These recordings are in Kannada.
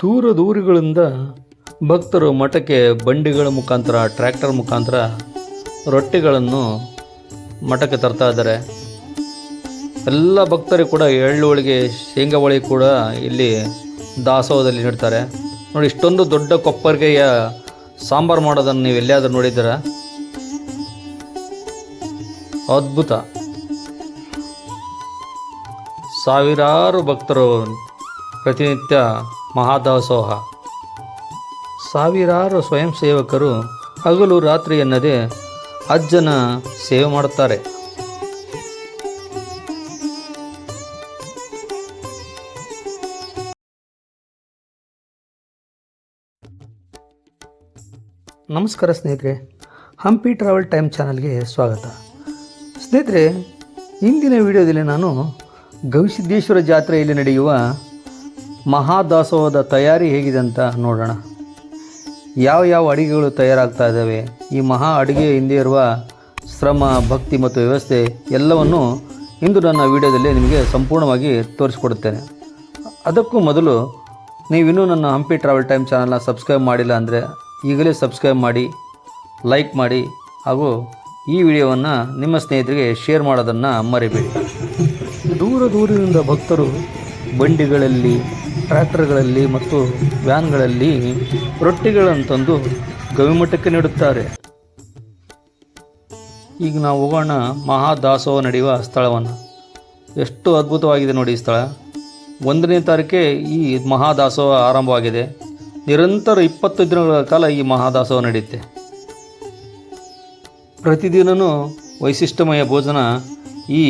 ದೂರ ದೂರುಗಳಿಂದ ಭಕ್ತರು ಮಠಕ್ಕೆ ಬಂಡಿಗಳ ಮುಖಾಂತರ ಟ್ರ್ಯಾಕ್ಟರ್ ಮುಖಾಂತರ ರೊಟ್ಟಿಗಳನ್ನು ಮಠಕ್ಕೆ ತರ್ತಾ ಇದ್ದಾರೆ. ಎಲ್ಲ ಭಕ್ತರು ಕೂಡ ಎಳ್ಳು ಹೋಳಿಗೆ ಶೇಂಗಾ ಹೋಳಿಗೆ ಕೂಡ ಇಲ್ಲಿ ದಾಸೋಹದಲ್ಲಿ ನೀಡ್ತಾರೆ. ನೋಡಿ, ಇಷ್ಟೊಂದು ದೊಡ್ಡ ಕೊಪ್ಪರಿಗೆಯ ಸಾಂಬಾರು ಮಾಡೋದನ್ನು ನೀವು ಎಲ್ಲಿಯಾದರೂ ನೋಡಿದ್ದೀರಾ? ಅದ್ಭುತ. ಸಾವಿರಾರು ಭಕ್ತರು ಪ್ರತಿನಿತ್ಯ ಮಹಾದಾಸೋಹ. ಸಾವಿರಾರು ಸ್ವಯಂ ಸೇವಕರು ಹಗಲು ರಾತ್ರಿ ಎನ್ನದೇ ಅಜ್ಜನ ಸೇವೆ ಮಾಡುತ್ತಾರೆ. ನಮಸ್ಕಾರ ಸ್ನೇಹಿತರೆ, ಹಂಪಿ ಟ್ರಾವೆಲ್ ಟೈಮ್ ಚಾನಲ್ಗೆ ಸ್ವಾಗತ. ಸ್ನೇಹಿತರೆ, ಇಂದಿನ ವಿಡಿಯೋದಲ್ಲಿ ನಾನು ಗವಿಸಿದ್ದೇಶ್ವರ ಜಾತ್ರೆಯಲ್ಲಿ ನಡೆಯುವ ಮಹಾದಾಸೋಹದ ತಯಾರಿ ಹೇಗಿದೆ ಅಂತ ನೋಡೋಣ. ಯಾವ ಅಡುಗೆಗಳು ತಯಾರಾಗ್ತಾ ಇದ್ದಾವೆ, ಈ ಮಹಾ ಅಡುಗೆ ಹಿಂದೆ ಇರುವ ಶ್ರಮ, ಭಕ್ತಿ ಮತ್ತು ವ್ಯವಸ್ಥೆ ಎಲ್ಲವನ್ನು ಇಂದು ನನ್ನ ವಿಡಿಯೋದಲ್ಲಿ ನಿಮಗೆ ಸಂಪೂರ್ಣವಾಗಿ ತೋರಿಸಿಕೊಡುತ್ತೇನೆ. ಅದಕ್ಕೂ ಮೊದಲು ನೀವಿನ್ನೂ ನನ್ನ ಹಂಪಿ ಟ್ರಾವೆಲ್ ಟೈಮ್ ಚಾನಲ್ನ ಸಬ್ಸ್ಕ್ರೈಬ್ ಮಾಡಿಲ್ಲ ಅಂದರೆ ಈಗಲೇ ಸಬ್ಸ್ಕ್ರೈಬ್ ಮಾಡಿ, ಲೈಕ್ ಮಾಡಿ ಹಾಗೂ ಈ ವಿಡಿಯೋವನ್ನು ನಿಮ್ಮ ಸ್ನೇಹಿತರಿಗೆ ಶೇರ್ ಮಾಡೋದನ್ನು ಮರಿಬೇಡಿ. ದೂರದಿಂದ ಭಕ್ತರು ಬಂಡಿಗಳಲ್ಲಿ, ಟ್ರ್ಯಾಕ್ಟರ್ಗಳಲ್ಲಿ ಮತ್ತು ವ್ಯಾನ್ಗಳಲ್ಲಿ ರೊಟ್ಟಿಗಳನ್ನು ತಂದು ಗವಿಮಠಕ್ಕೆ ನೀಡುತ್ತಾರೆ. ಈಗ ನಾವು ಹೋಗೋಣ ಮಹಾದಾಸೋಹ ನಡೆಯುವ ಸ್ಥಳವನ್ನು. ಎಷ್ಟು ಅದ್ಭುತವಾಗಿದೆ ನೋಡಿ ಈ ಸ್ಥಳ. 1ನೇ ತಾರೀಕೆ ಈ ಮಹಾದಾಸೋಹ ಆರಂಭವಾಗಿದೆ. ನಿರಂತರ 20 ದಿನಗಳ ಕಾಲ ಈ ಮಹಾದಾಸೋಹ ನಡೆಯುತ್ತೆ. ಪ್ರತಿದಿನವೂ ವೈಶಿಷ್ಟ್ಯಮಯ ಭೋಜನ ಈ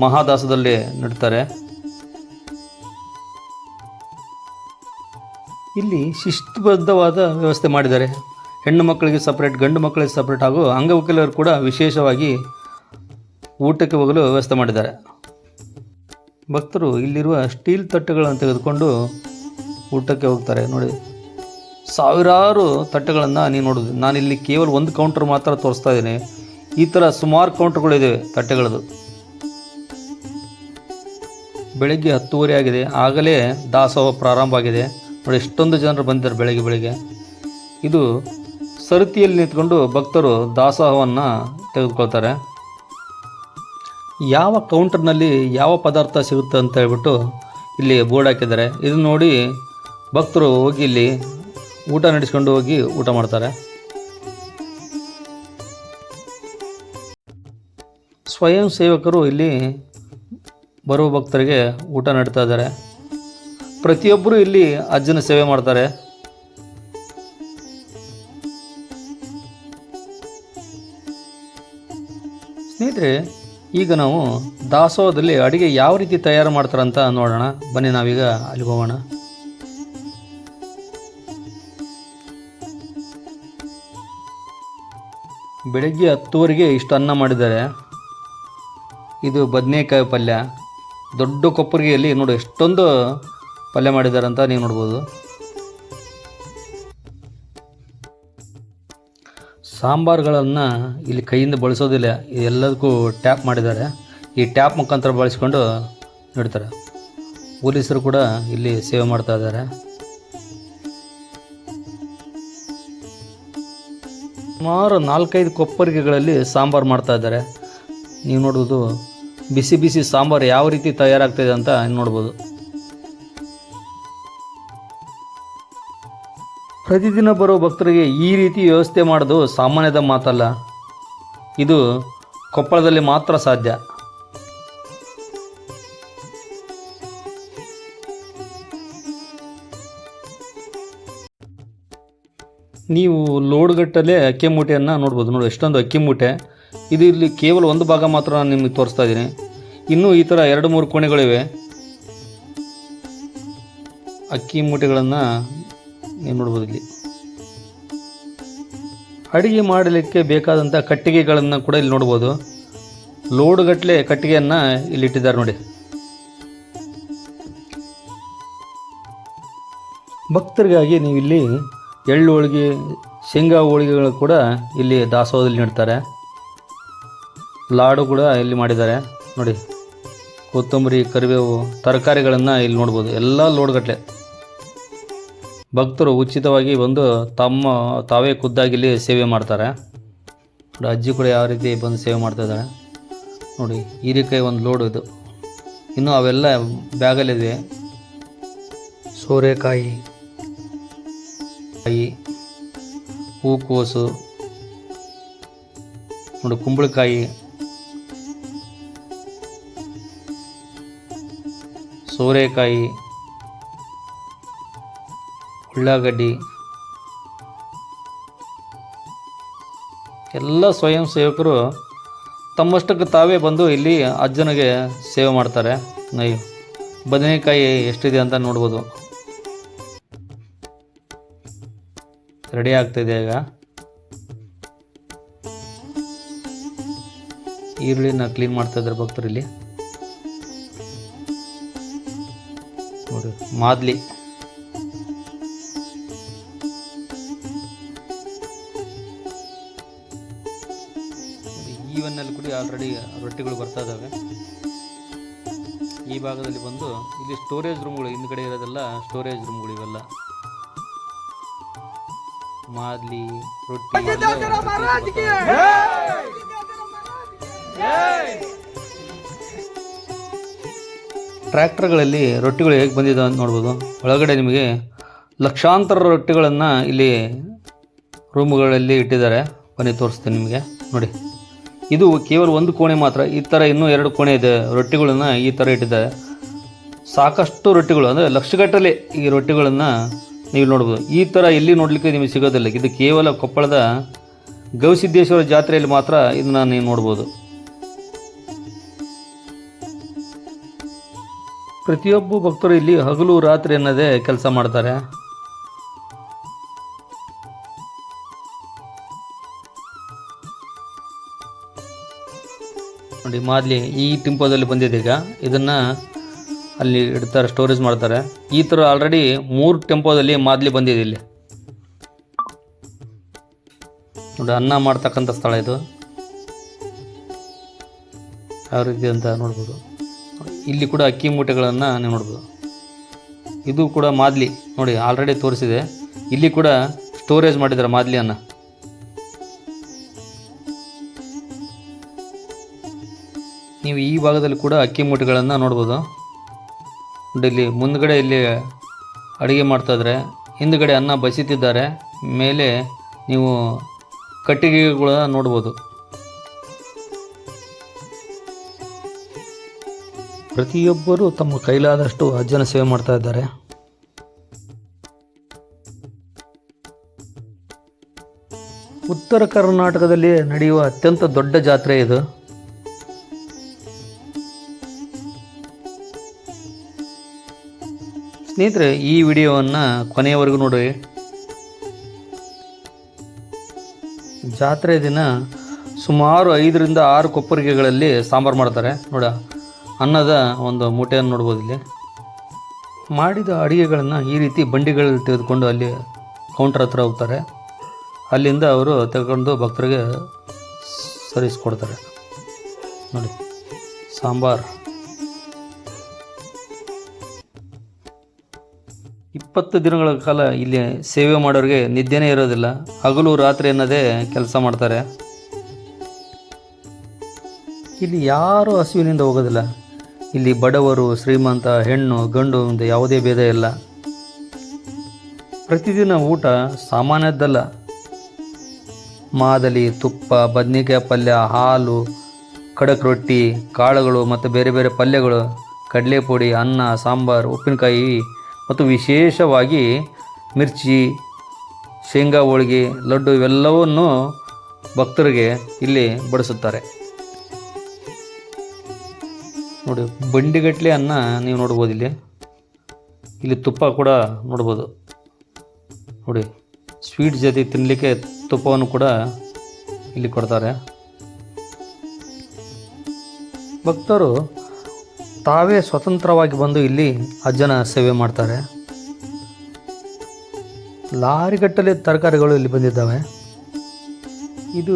ಮಹಾದಾಸದಲ್ಲಿ ನೀಡ್ತಾರೆ. ಇಲ್ಲಿ ಶಿಸ್ತುಬದ್ಧವಾದ ವ್ಯವಸ್ಥೆ ಮಾಡಿದ್ದಾರೆ. ಹೆಣ್ಣು ಮಕ್ಕಳಿಗೆ ಸಪ್ರೇಟ್, ಗಂಡು ಮಕ್ಕಳಿಗೆ ಸಪ್ರೇಟ್ ಹಾಗೂ ಅಂಗವಿಕಲರು ಕೂಡ ವಿಶೇಷವಾಗಿ ಊಟಕ್ಕೆ ಹೋಗಲು ವ್ಯವಸ್ಥೆ ಮಾಡಿದ್ದಾರೆ. ಭಕ್ತರು ಇಲ್ಲಿರುವ ಸ್ಟೀಲ್ ತಟ್ಟೆಗಳನ್ನು ತೆಗೆದುಕೊಂಡು ಊಟಕ್ಕೆ ಹೋಗ್ತಾರೆ. ನೋಡಿ, ಸಾವಿರಾರು ತಟ್ಟೆಗಳನ್ನು ನೀವು ನೋಡೋದು. ನಾನಿಲ್ಲಿ ಕೇವಲ ಒಂದು ಕೌಂಟರ್ ಮಾತ್ರ ತೋರಿಸ್ತಾ ಇದ್ದೀನಿ. ಈ ಥರ ಸುಮಾರು ಕೌಂಟರ್ಗಳಿವೆ ತಟ್ಟೆಗಳದು. ಬೆಳಗ್ಗೆ 10:30 ಆಗಿದೆ, ಆಗಲೇ ದಾಸೋಹ ಪ್ರಾರಂಭ ಆಗಿದೆ. ನೋಡಿ, ಎಷ್ಟೊಂದು ಜನರು ಬಂದಿದ್ದಾರೆ ಬೆಳಗ್ಗೆ. ಇದು ಸರತಿಯಲ್ಲಿ ನಿಂತ್ಕೊಂಡು ಭಕ್ತರು ದಾಸೋಹವನ್ನು ತೆಗೆದುಕೊಳ್ತಾರೆ. ಯಾವ ಕೌಂಟರ್ನಲ್ಲಿ ಯಾವ ಪದಾರ್ಥ ಸಿಗುತ್ತೆ ಅಂತ ಹೇಳ್ಬಿಟ್ಟು ಇಲ್ಲಿ ಬೋರ್ಡ್ ಹಾಕಿದ್ದಾರೆ. ಇದು ನೋಡಿ ಭಕ್ತರು ಹೋಗಿ ಇಲ್ಲಿ ಊಟ ನಡೆಸ್ಕೊಂಡು ಹೋಗಿ ಊಟ ಮಾಡ್ತಾರೆ. ಸ್ವಯಂ ಸೇವಕರು ಇಲ್ಲಿ ಬರುವ ಭಕ್ತರಿಗೆ ಊಟ ನೀಡ್ತಾ ಇದ್ದಾರೆ. ಪ್ರತಿಯೊಬ್ಬರು ಇಲ್ಲಿ ಅಜ್ಜನ ಸೇವೆ ಮಾಡ್ತಾರೆ. ಸ್ನೇಹಿತರೆ, ಈಗ ನಾವು ದಾಸೋಹದಲ್ಲಿ ಅಡುಗೆ ಯಾವ ರೀತಿ ತಯಾರು ಮಾಡ್ತಾರಂತ ನೋಡೋಣ. ಬನ್ನಿ, ನಾವೀಗ ಅಲ್ಲಿಗೆ ಹೋಗೋಣ. ಬೆಳಗ್ಗೆ 10:00 ಇಷ್ಟು ಅನ್ನ ಮಾಡಿದ್ದಾರೆ. ಇದು ಬದನೆಕಾಯಿ ಪಲ್ಯ. ದೊಡ್ಡ ಕೊಪ್ಪರಿಗೆಯಲ್ಲಿ ನೋಡಿ ಎಷ್ಟೊಂದು ಪಲ್ಯ ಮಾಡಿದ್ದಾರೆ ಅಂತ ನೀವು ನೋಡ್ಬೋದು. ಸಾಂಬಾರುಗಳನ್ನು ಇಲ್ಲಿ ಕೈಯಿಂದ ಬಳಸೋದಿಲ್ಲ, ಎಲ್ಲದಕ್ಕೂ ಟ್ಯಾಪ್ ಮಾಡಿದ್ದಾರೆ. ಈ ಟ್ಯಾಪ್ ಮುಖಾಂತರ ಬಳಸ್ಕೊಂಡು ನೀಡ್ತಾರೆ. ಪೊಲೀಸರು ಕೂಡ ಇಲ್ಲಿ ಸೇವೆ ಮಾಡ್ತಾ ಇದ್ದಾರೆ. ಸುಮಾರು 4-5 ಕೊಪ್ಪರಿಗೆಗಳಲ್ಲಿ ಸಾಂಬಾರು ಮಾಡ್ತಾ ಇದ್ದಾರೆ. ನೀವು ನೋಡ್ಬೋದು ಬಿಸಿ ಸಾಂಬಾರು ಯಾವ ರೀತಿ ತಯಾರಾಗ್ತಾಯಿದೆ ಅಂತ ನೋಡ್ಬೋದು. ಪ್ರತಿದಿನ ಬರೋ ಭಕ್ತರಿಗೆ ಈ ರೀತಿ ವ್ಯವಸ್ಥೆ ಮಾಡೋದು ಸಾಮಾನ್ಯದ ಮಾತಲ್ಲ. ಇದು ಕೊಪ್ಪಳದಲ್ಲಿ ಮಾತ್ರ ಸಾಧ್ಯ. ನೀವು ಲೋಡ್ಗಟ್ಟಲೆ ಅಕ್ಕಿ ಮೂಟೆಯನ್ನು ನೋಡ್ಬೋದು. ನೋಡಿ, ಎಷ್ಟೊಂದು ಅಕ್ಕಿ ಮೂಟೆ. ಇದು ಇಲ್ಲಿ ಕೇವಲ ಒಂದು ಭಾಗ ಮಾತ್ರ ನಾನು ನಿಮಗೆ ತೋರಿಸ್ತಾ ಇದ್ದೀನಿ. ಇನ್ನೂ ಈ ಥರ 2-3 ಕೋಣೆಗಳಿವೆ. ಅಕ್ಕಿ ಮೂಟೆಗಳನ್ನು ನೀವು ನೋಡ್ಬೋದು. ಇಲ್ಲಿ ಅಡುಗೆ ಮಾಡಲಿಕ್ಕೆ ಬೇಕಾದಂಥ ಕಟ್ಟಿಗೆಗಳನ್ನು ಕೂಡ ಇಲ್ಲಿ ನೋಡ್ಬೋದು. ಲೋಡ್ಗಟ್ಟಲೆ ಕಟ್ಟಿಗೆಯನ್ನು ಇಲ್ಲಿ ಇಟ್ಟಿದ್ದಾರೆ ನೋಡಿ. ಭಕ್ತರಿಗಾಗಿ ನೀವು ಇಲ್ಲಿ ಎಳ್ಳು ಹೋಳಿಗೆ, ಶೇಂಗಾ ಹೋಳಿಗೆಗಳು ಕೂಡ ಇಲ್ಲಿ ದಾಸೋಹದಲ್ಲಿ ನೀಡ್ತಾರೆ. ಲಾಡು ಕೂಡ ಇಲ್ಲಿ ಮಾಡಿದ್ದಾರೆ ನೋಡಿ. ಕೊತ್ತಂಬರಿ, ಕರಿಬೇವು, ತರಕಾರಿಗಳನ್ನು ಇಲ್ಲಿ ನೋಡ್ಬೋದು. ಎಲ್ಲ ಲೋಡ್ಗಟ್ಟಲೆ. ಭಕ್ತರು ಉಚಿತವಾಗಿ ಬಂದು ತಾವೇ ಖುದ್ದಾಗಿ ಇಲ್ಲಿ ಸೇವೆ ಮಾಡ್ತಾರೆ. ನೋಡಿ ಅಜ್ಜಿ ಕೂಡ ಯಾವ ರೀತಿ ಬಂದು ಸೇವೆ ಮಾಡ್ತಾ ಇದ್ದಾರೆ ನೋಡಿ. ಹೀರೆಕಾಯಿ ಒಂದು ಲೋಡು ಇದು, ಇನ್ನು ಅವೆಲ್ಲ ಬ್ಯಾಗಲ್ಲಿದೆ. ಸೋರೆಕಾಯಿ, ಹೂಕೋಸು ನೋಡಿ, ಕುಂಬಳಕಾಯಿ, ಸೋರೆಕಾಯಿ, ಉಳ್ಳಾಗಡ್ಡಿ ಎಲ್ಲ ಸ್ವಯಂ ಸೇವಕರು ತಮ್ಮಷ್ಟಕ್ಕೆ ತಾವೇ ಬಂದು ಇಲ್ಲಿ ಅಜ್ಜನಿಗೆ ಸೇವೆ ಮಾಡ್ತಾರೆ. ನೈ ಬದನೆಕಾಯಿ ಎಷ್ಟಿದೆ ಅಂತ ನೋಡ್ಬೋದು. ರೆಡಿ ಆಗ್ತಾಯಿದೆ ಈಗ. ಈರುಳ್ಳಿನ ಕ್ಲೀನ್ ಮಾಡ್ತಾ ಇದ್ದಾರೆ ಭಕ್ತರು ಇಲ್ಲಿ ನೋಡಿ. ಮಾದ್ಲಿ, ಈವನ್ನಲ್ಲಿ ಕೂಡ ಆಲ್ರೆಡಿ ರೊಟ್ಟಿಗಳು ಬರ್ತಾ ಇದ್ದಾವೆ. ಈ ಭಾಗದಲ್ಲಿ ಬಂದು ಇಲ್ಲಿ ಸ್ಟೋರೇಜ್ ರೂಮ್ಗಳು, ಹಿಂದ್ಗಡೆ ಇರೋದೆಲ್ಲ ಸ್ಟೋರೇಜ್ ರೂಮ್ಗಳು. ಇವೆಲ್ಲ ಮಾದ್ಲಿ, ರೊಟ್ಟಿ. ಟ್ರ್ಯಾಕ್ಟರ್ಗಳಲ್ಲಿ ರೊಟ್ಟಿಗಳು ಹೇಗೆ ಬಂದಿದೆ ಅಂತ ನೋಡ್ಬೋದು. ಒಳಗಡೆ ನಿಮಗೆ ಲಕ್ಷಾಂತರ ರೊಟ್ಟಿಗಳನ್ನು ಇಲ್ಲಿ ರೂಮ್ಗಳಲ್ಲಿ ಇಟ್ಟಿದ್ದಾರೆ. ಬನ್ನಿ ತೋರಿಸ್ತೀನಿ ನಿಮಗೆ ನೋಡಿ. ಇದು ಕೇವಲ ಒಂದು ಕೋಣೆ ಮಾತ್ರ. ಈ ಥರ ಇನ್ನೂ 2 ಕೋಣೆ ಇದೆ. ರೊಟ್ಟಿಗಳನ್ನು ಈ ಥರ ಇಟ್ಟಿದ್ದಾರೆ. ಸಾಕಷ್ಟು ರೊಟ್ಟಿಗಳು, ಅಂದರೆ ಲಕ್ಷಗಟ್ಟಲೆ ಈ ರೊಟ್ಟಿಗಳನ್ನು ನೀವು ನೋಡ್ಬೋದು. ಈ ಥರ ಎಲ್ಲಿ ನೋಡಲಿಕ್ಕೆ ನಿಮಗೆ ಸಿಗೋದಿಲ್ಲ. ಇದು ಕೇವಲ ಕೊಪ್ಪಳದ ಗವಿಸಿದ್ದೇಶ್ವರ ಜಾತ್ರೆಯಲ್ಲಿ ಮಾತ್ರ ಇದನ್ನು ನೀವು ನೋಡ್ಬೋದು. ಪ್ರತಿಯೊಬ್ಬ ಭಕ್ತರು ಇಲ್ಲಿ ಹಗಲು ರಾತ್ರಿ ಅನ್ನೋದೇ ಕೆಲಸ ಮಾಡ್ತಾರೆ. ನೋಡಿ ಮಾದ್ಲಿ ಈ ಟಿಂಪೋದಲ್ಲಿ ಬಂದಿದೆ. ಈಗ ಇದನ್ನು ಅಲ್ಲಿ ಇಡ್ತಾರೆ, ಸ್ಟೋರೇಜ್ ಮಾಡ್ತಾರೆ. ಈ ಥರ ಆಲ್ರೆಡಿ 3 ಟೆಂಪೋದಲ್ಲಿ ಮಾದ್ಲಿ ಬಂದಿದೆ ಇಲ್ಲಿ ನೋಡಿ. ಅನ್ನ ಮಾಡ್ತಕ್ಕಂಥ ಸ್ಥಳ ಇದು ಯಾವ ರೀತಿ ಅಂತ ನೋಡ್ಬೋದು. ಇಲ್ಲಿ ಕೂಡ ಅಕ್ಕಿ ಮೂಟೆಗಳನ್ನು ನೀವು ನೋಡ್ಬೋದು. ಇದು ಕೂಡ ಮಾದ್ಲಿ ನೋಡಿ, ಆಲ್ರೆಡಿ ತೋರಿಸಿದೆ. ಇಲ್ಲಿ ಕೂಡ ಸ್ಟೋರೇಜ್ ಮಾಡಿದ್ದಾರೆ ಮಾದ್ಲಿಯನ್ನು. ನೀವು ಈ ಭಾಗದಲ್ಲಿ ಕೂಡ ಅಕ್ಕಿ ಮೂಟೆಗಳನ್ನು ನೋಡ್ಬೋದು. ಇಲ್ಲಿ ಮುಂದ್ಗಡೆ ಇಲ್ಲಿ ಅಡುಗೆ ಮಾಡ್ತಾಯಿದ್ರೆ, ಹಿಂದ್ಗಡೆ ಅನ್ನ ಬಸಿತಿದ್ದಾರೆ. ಮೇಲೆ ನೀವು ಕಟ್ಟಿಗೆಗಳನ್ನ ನೋಡ್ಬೋದು. ಪ್ರತಿಯೊಬ್ಬರು ತಮ್ಮ ಕೈಲಾದಷ್ಟು ಅಜ್ಜನ ಸೇವೆ ಮಾಡ್ತಾ ಇದ್ದಾರೆ. ಉತ್ತರ ಕರ್ನಾಟಕದಲ್ಲಿ ನಡೆಯುವ ಅತ್ಯಂತ ದೊಡ್ಡ ಜಾತ್ರೆ ಇದು. ಸ್ನೇಹಿತರೆ, ಈ ವಿಡಿಯೋವನ್ನು ಕೊನೆಯವರೆಗೂ ನೋಡಿ. ಜಾತ್ರೆ ದಿನ ಸುಮಾರು 5 ರಿಂದ 6 ಕೊಪ್ಪರಿಗೆಗಳಲ್ಲಿ ಸಾಂಬಾರು ಮಾಡ್ತಾರೆ ನೋಡ. ಅನ್ನದ ಒಂದು ಮೂಟೆಯನ್ನು ನೋಡ್ಬೋದು. ಇಲ್ಲಿ ಮಾಡಿದ ಅಡುಗೆಗಳನ್ನು ಈ ರೀತಿ ಬಂಡಿಗಳಲ್ಲಿ ತೆಗೆದುಕೊಂಡು ಅಲ್ಲಿ ಕೌಂಟರ್ ಹತ್ರ ಹೋಗ್ತಾರೆ. ಅಲ್ಲಿಂದ ಅವರು ತೆಗೆದುಕೊಂಡು ಭಕ್ತರಿಗೆ ಸರಿಸ್ಕೊಡ್ತಾರೆ ನೋಡಿ. ಸಾಂಬಾರು 20 ದಿನಗಳ ಕಾಲ ಇಲ್ಲಿ ಸೇವೆ ಮಾಡೋರಿಗೆ ನಿದ್ದೆನೇ ಇರೋದಿಲ್ಲ. ಹಗಲು ರಾತ್ರಿ ಅನ್ನೋದೇ ಕೆಲಸ ಮಾಡ್ತಾರೆ. ಇಲ್ಲಿ ಯಾರೂ ಹಸಿವಿನಿಂದ ಹೋಗೋದಿಲ್ಲ. ಇಲ್ಲಿ ಬಡವರು, ಶ್ರೀಮಂತ, ಹೆಣ್ಣು, ಗಂಡು ಅಂತ ಯಾವುದೇ ಭೇದ ಇಲ್ಲ. ಪ್ರತಿದಿನ ಊಟ ಸಾಮಾನ್ಯದ್ದಲ್ಲ. ಮಾದಲಿ, ತುಪ್ಪ, ಬದ್ನಿಕಾಯಿ ಪಲ್ಯ, ಹಾಲು, ಖಡಕ್ ರೊಟ್ಟಿ, ಕಾಳುಗಳು ಮತ್ತು ಬೇರೆ ಬೇರೆ ಪಲ್ಯಗಳು, ಕಡಲೆಪುಡಿ, ಅನ್ನ, ಸಾಂಬಾರು, ಉಪ್ಪಿನಕಾಯಿ ಮತ್ತು ವಿಶೇಷವಾಗಿ ಮಿರ್ಚಿ, ಶೇಂಗಾ ಹೋಳಿಗೆ, ಲಡ್ಡು ಇವೆಲ್ಲವನ್ನು ಭಕ್ತರಿಗೆ ಇಲ್ಲಿ ಬಡಿಸುತ್ತಾರೆ ನೋಡಿ. ಬಂಡಿಗಟ್ಟಲೆ ಅನ್ನ ನೀವು ನೋಡ್ಬೋದು. ಇಲ್ಲಿ ತುಪ್ಪ ಕೂಡ ನೋಡ್ಬೋದು ನೋಡಿ. ಸ್ವೀಟ್ ಜೊತೆ ತಿನ್ನಲಿಕ್ಕೆ ತುಪ್ಪವನ್ನು ಕೂಡ ಇಲ್ಲಿ ಕೊಡ್ತಾರೆ. ಭಕ್ತರು ತಾವೇ ಸ್ವತಂತ್ರವಾಗಿ ಬಂದು ಇಲ್ಲಿ ಅಜ್ಜನ ಸೇವೆ ಮಾಡ್ತಾರೆ. ಲಾರಿಗಟ್ಟಲೆ ತರಕಾರಿಗಳು ಇಲ್ಲಿ ಬಂದಿದ್ದಾವೆ. ಇದು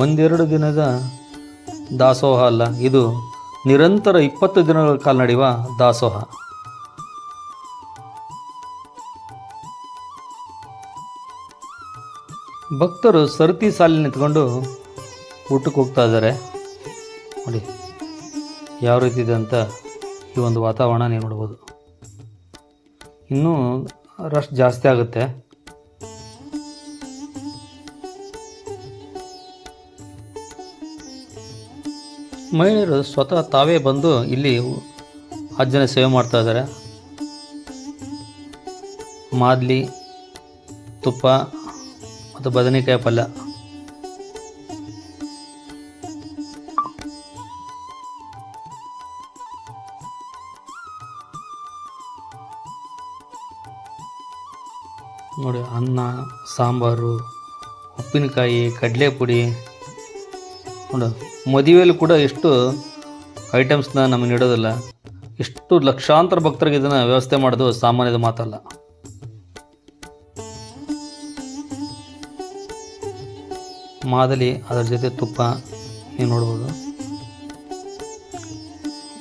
1-2 ದಿನದ ದಾಸೋಹ ಅಲ್ಲ, ಇದು ನಿರಂತರ 20 ದಿನಗಳ ಕಾಲ ನಡೆಯುವ ದಾಸೋಹ. ಭಕ್ತರು ಸರತಿ ಸಾಲಿನಲ್ಲಿ ನಿಂತ್ಕೊಂಡು ಊಟಕ್ಕೆ ಹೋಗ್ತಾ ಇದ್ದಾರೆ. ನೋಡಿ ಯಾವ ರೀತಿ ಇದೆ ಅಂತ ಈ ಒಂದು ವಾತಾವರಣ ನೀವು ನೋಡ್ಬೋದು. ಇನ್ನೂ ರಶ್ ಜಾಸ್ತಿ ಆಗುತ್ತೆ. ಮಹಿಳೆಯರು ಸ್ವತಃ ತಾವೇ ಬಂದು ಇಲ್ಲಿ ಅಜ್ಜನ ಸೇವೆ ಮಾಡ್ತಾ ಇದ್ದಾರೆ. ಮಾದಲಿ, ತುಪ್ಪ ಮತ್ತು ಬದನೆಕಾಯಿ ಪಲ್ಯ. ನೋಡಿ, ಅನ್ನ, ಸಾಂಬಾರು, ಉಪ್ಪಿನಕಾಯಿ, ಕಡಲೆಪುಡಿ. ನೋಡಿ, ಮದುವೆಯಲ್ಲಿ ಕೂಡ ಎಷ್ಟು ಐಟಮ್ಸ್ನ ನಮಗೆ ನೀಡೋದಿಲ್ಲ. ಎಷ್ಟು ಲಕ್ಷಾಂತರ ಭಕ್ತರಿಗೆ ಇದನ್ನು ವ್ಯವಸ್ಥೆ ಮಾಡೋದು ಸಾಮಾನ್ಯದ ಮಾತಲ್ಲ. ಮಾದಲಿ, ಅದರ ಜೊತೆ ತುಪ್ಪ ನೀವು ನೋಡ್ಬೋದು.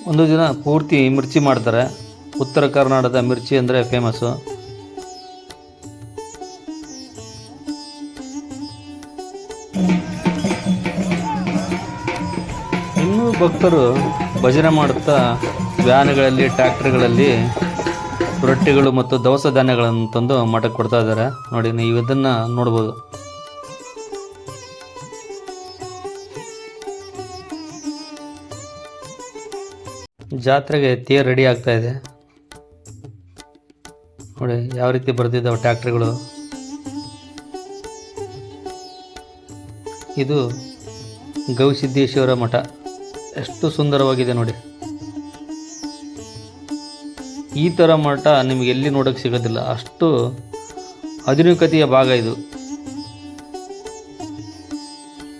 ಒಂದು ದಿನ ಪೂರ್ತಿ ಮಿರ್ಚಿ ಮಾಡ್ತಾರೆ. ಉತ್ತರ ಕರ್ನಾಟಕದ ಮಿರ್ಚಿ ಅಂದರೆ ಫೇಮಸ್ಸು. ಇನ್ನೂ ಭಕ್ತರು ಭಜನೆ ಮಾಡುತ್ತಾ ವ್ಯಾನ್ಗಳಲ್ಲಿ, ಟ್ರ್ಯಾಕ್ಟರ್ಗಳಲ್ಲಿ ರೊಟ್ಟಿಗಳು ಮತ್ತು ದವಸ ಧಾನ್ಯಗಳನ್ನು ತಂದು ಮಠಕ್ಕೆ ಕೊಡ್ತಾ ಇದ್ದಾರೆ. ನೋಡಿ, ನೀವು ಇದನ್ನು ನೋಡ್ಬೋದು. ಜಾತ್ರೆಗೆ ತೇರು ರೆಡಿ ಆಗ್ತಾ ಇದೆ. ನೋಡಿ ಯಾವ ರೀತಿ ಬರ್ತಿದ್ದಾವೆ ಟ್ರ್ಯಾಕ್ಟರ್ಗಳು. ಇದು ಗವಿಸಿದ್ದೇಶ್ವರ ಮಠ. ಎಷ್ಟು ಸುಂದರವಾಗಿದೆ ನೋಡಿ. ಈ ಥರ ಮಠ ನಿಮಗೆ ಎಲ್ಲಿ ನೋಡೋಕ್ಕೆ ಸಿಗೋದಿಲ್ಲ. ಅಷ್ಟು ಆಧುನಿಕತೆಯ ಭಾಗ ಇದು.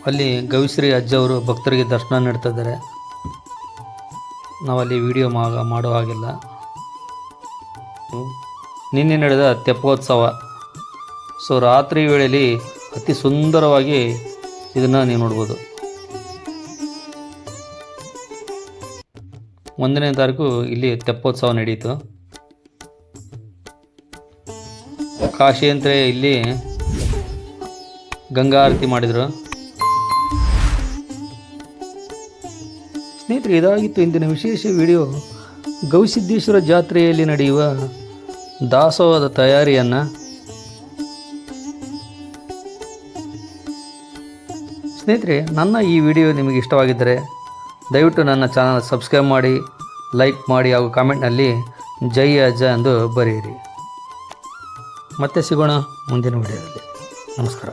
ಅಲ್ಲಿ ಗವಿಶ್ರೀ ಅಜ್ಜವರು ಭಕ್ತರಿಗೆ ದರ್ಶನ ನೀಡ್ತಾ ಇದ್ದಾರೆ. ನಾವಲ್ಲಿ ವಿಡಿಯೋ ಮಾಡೋ ಹಾಗಿಲ್ಲ. ನಿನ್ನೆ ನಡೆದ ತೆಪ್ಪೋತ್ಸವ. ಸೊ ರಾತ್ರಿ ವೇಳೆಯಲ್ಲಿ ಅತಿ ಸುಂದರವಾಗಿ ಇದನ್ನು ನೀವು ನೋಡ್ಬೋದು. 1ನೇ ತಾರೀಕು ಇಲ್ಲಿ ತೆಪ್ಪೋತ್ಸವ ನಡೆಯಿತು. ಕಾಶಿ ಅಂತ ಇಲ್ಲಿ ಗಂಗಾ ಆರತಿ ಮಾಡಿದರು. ಸ್ನೇಹಿತರೆ, ಇದಾಗಿತ್ತು ಇಂದಿನ ವಿಶೇಷ ವಿಡಿಯೋ. ಗವಿಸಿದ್ದೇಶ್ವರ ಜಾತ್ರೆಯಲ್ಲಿ ನಡೆಯುವ ದಾಸೋಹದ ತಯಾರಿಯನ್ನು. ಸ್ನೇಹಿತರೆ, ನನ್ನ ಈ ವಿಡಿಯೋ ನಿಮಗೆ ಇಷ್ಟವಾಗಿದ್ದರೆ ದಯವಿಟ್ಟು ನನ್ನ ಚಾನಲ್ ಸಬ್ಸ್ಕ್ರೈಬ್ ಮಾಡಿ, ಲೈಕ್ ಮಾಡಿ ಹಾಗೂ ಕಾಮೆಂಟ್ನಲ್ಲಿ ಜೈ ಅಜ್ಜ ಎಂದು ಬರೆಯಿರಿ. ಮತ್ತೆ ಸಿಗೋಣ ಮುಂದಿನ ವಿಡಿಯೋದಲ್ಲಿ. ನಮಸ್ಕಾರ.